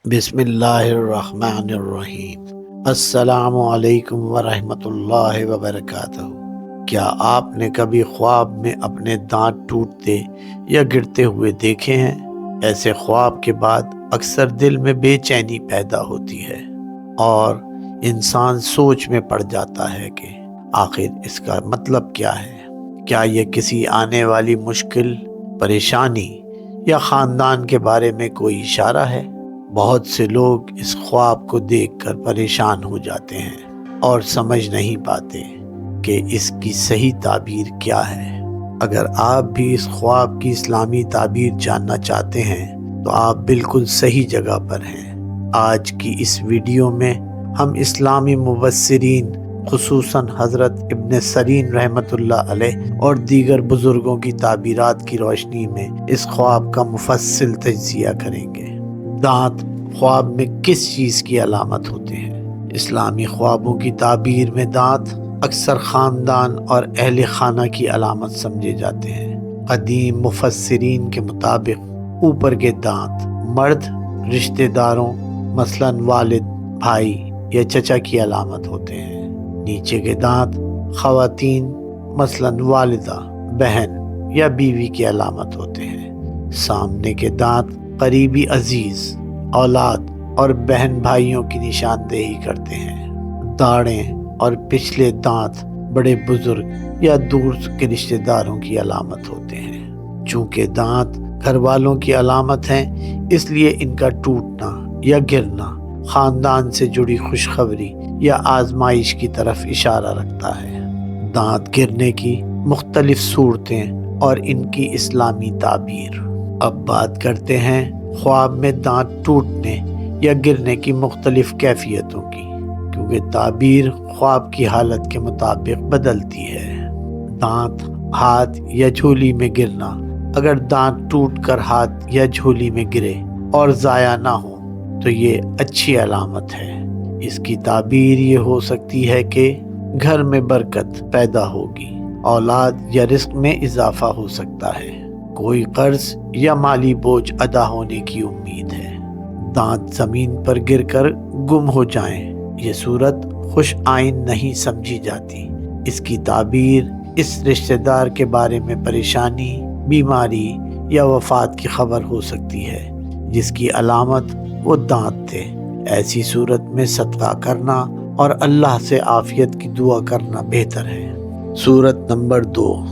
बिस्मिल्लाहिर्रहमानिर्रहीम। अस्सलामु अलैकुम वरहमतुल्लाहि वबरकातुहू। क्या आपने कभी ख्वाब में अपने दांत टूटते या गिरते हुए देखे हैं? ऐसे ख्वाब के बाद अक्सर दिल में बेचैनी पैदा होती है और इंसान सोच में पड़ जाता है कि आखिर इसका मतलब क्या है। क्या ये किसी आने वाली मुश्किल, परेशानी या ख़ानदान के बारे में कोई इशारा है? बहुत से लोग इस ख्वाब को देखकर परेशान हो जाते हैं और समझ नहीं पाते कि इसकी सही ताबीर क्या है। अगर आप भी इस ख्वाब की इस्लामी ताबीर जानना चाहते हैं तो आप बिल्कुल सही जगह पर हैं। आज की इस वीडियो में हम इस्लामी मुबस्सिरीन खुसूसन हज़रत इब्न सरीन रहमतुल्लाह अलैह और दीगर बुजुर्गों की ताबीरात की रोशनी में इस ख्वाब का मुफस्सिल तज्ज़िया करेंगे। दांत ख्वाब में किस चीज़ की अलामत होते हैं? इस्लामी ख्वाबों की ताबीर में दांत अक्सर ख़ानदान और अहले खाना की अलामत समझे जाते हैं। कदीम मुफस्सिरीन के मुताबिक ऊपर के दांत मर्द रिश्तेदारों मसलन वालिद, भाई या चचा की अलामत होते हैं। नीचे के दांत ख़वातीन मसलन वालिदा, बहन या बीवी की अलामत होते हैं। सामने के दांत करीबी अजीज, औलाद और बहन भाइयों की निशानदेही करते हैं। दाढ़ें और पिछले दांत बड़े बुजुर्ग या दूर के रिश्तेदारों की अलामत होते हैं। चूंकि दांत घर वालों की अलामत हैं, इसलिए इनका टूटना या गिरना खानदान से जुड़ी खुशखबरी या आजमाइश की तरफ इशारा रखता है। दांत गिरने की मुख्तलिफ सूरतें और इनकी इस्लामी ताबीर। अब बात करते हैं ख्वाब में दांत टूटने या गिरने की मुख्तलिफ कैफियतों की, क्योंकि ताबीर ख्वाब की हालत के मुताबिक बदलती है। दांत हाथ या झोली में गिरना। अगर दांत टूटकर हाथ या झोली में गिरे और ज़ाया ना हो तो ये अच्छी अलामत है। इसकी ताबीर ये हो सकती है कि घर में बरकत पैदा होगी, औलाद या रिस्क में इजाफा हो सकता है, कोई कर्ज या माली बोझ अदा होने की उम्मीद है। दांत जमीन पर गिरकर गुम हो जाएं, ये सूरत खुश आइन नहीं समझी जाती। इसकी ताबीर इस रिश्तेदार के बारे में परेशानी, बीमारी या वफात की खबर हो सकती है जिसकी अलामत वो दांत थे। ऐसी सूरत में सदका करना और अल्लाह से आफियत की दुआ करना बेहतर है। सूरत नंबर 2,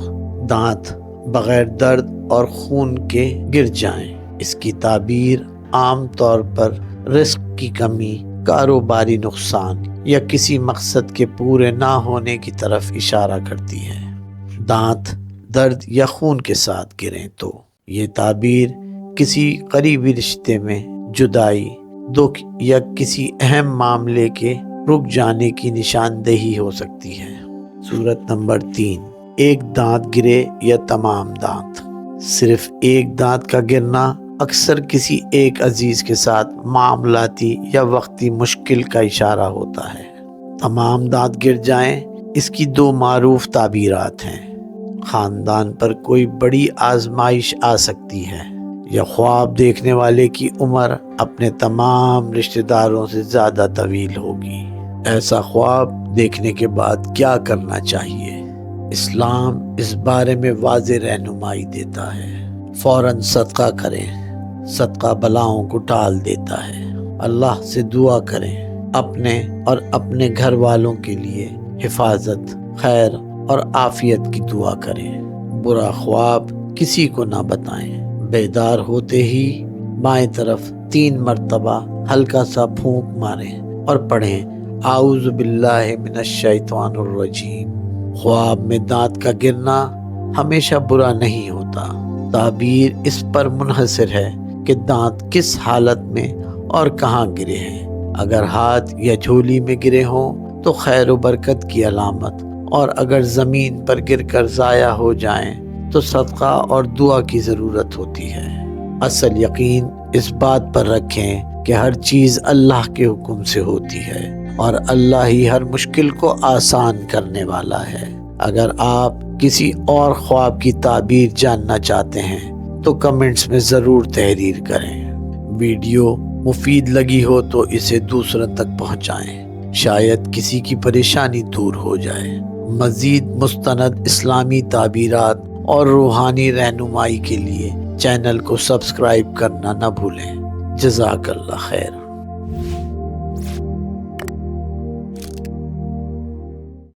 दांत बगैर दर्द और खून के गिर जाएं। इसकी ताबीर आम तौर पर रिस्क की कमी, कारोबारी नुकसान या किसी मकसद के पूरे ना होने की तरफ इशारा करती है। दांत दर्द या खून के साथ गिरें तो ये ताबीर किसी करीबी रिश्ते में जुदाई, दुख या किसी अहम मामले के रुक जाने की निशानदेही हो सकती है। सूरत नंबर 3, एक दांत गिरे या तमाम दांत। सिर्फ एक दांत का गिरना अक्सर किसी एक अजीज के साथ मामलाती या वक्ती मुश्किल का इशारा होता है। तमाम दांत गिर जाएं, इसकी 2 मारूफ ताबीरात हैं। खानदान पर कोई बड़ी आजमाइश आ सकती है या ख्वाब देखने वाले की उम्र अपने तमाम रिश्तेदारों से ज़्यादा तवील होगी। ऐसा ख्वाब देखने के बाद क्या करना चाहिए? इस्लाम इस बारे में वाज़ेह रहनुमाई देता है। फ़ौरन सदका करें, सदका बलाओं को टाल देता है। अल्लाह से दुआ करें, अपने और अपने घर वालों के लिए हिफाजत, खैर और आफियत की दुआ करें। बुरा ख्वाब किसी को ना बताएं। बेदार होते ही बाएं तरफ 3 मरतबा हल्का सा फूंक मारें और पढ़ें आऊज़ु बिल्लाहि मिनश शैतानिर रजीम। ख्वाब में दांत का गिरना हमेशा बुरा नहीं होता। ताबीर इस पर मुनहसर है कि दांत किस हालत में और कहाँ गिरे हैं। अगर हाथ या झोली में गिरे हों तो खैर व बरकत की अलामत, और अगर ज़मीन पर गिरकर ज़ाया हो जाएं तो सदका और दुआ की ज़रूरत होती है। असल यकीन इस बात पर रखें कि हर चीज़ अल्लाह के हुक्म से होती है और अल्लाह ही हर मुश्किल को आसान करने वाला है। अगर आप किसी और ख्वाब की ताबीर जानना चाहते हैं तो कमेंट्स में ज़रूर तहरीर करें। वीडियो مفید لگی ہو تو اسے دوسروں تک پہنچائیں، شاید کسی کی پریشانی دور ہو جائے۔ مزید مستند اسلامی تعبیرات اور روحانی رہنمائی کے لیے چینل کو سبسکرائب کرنا نہ بھولیں۔ جزاک اللہ خیر۔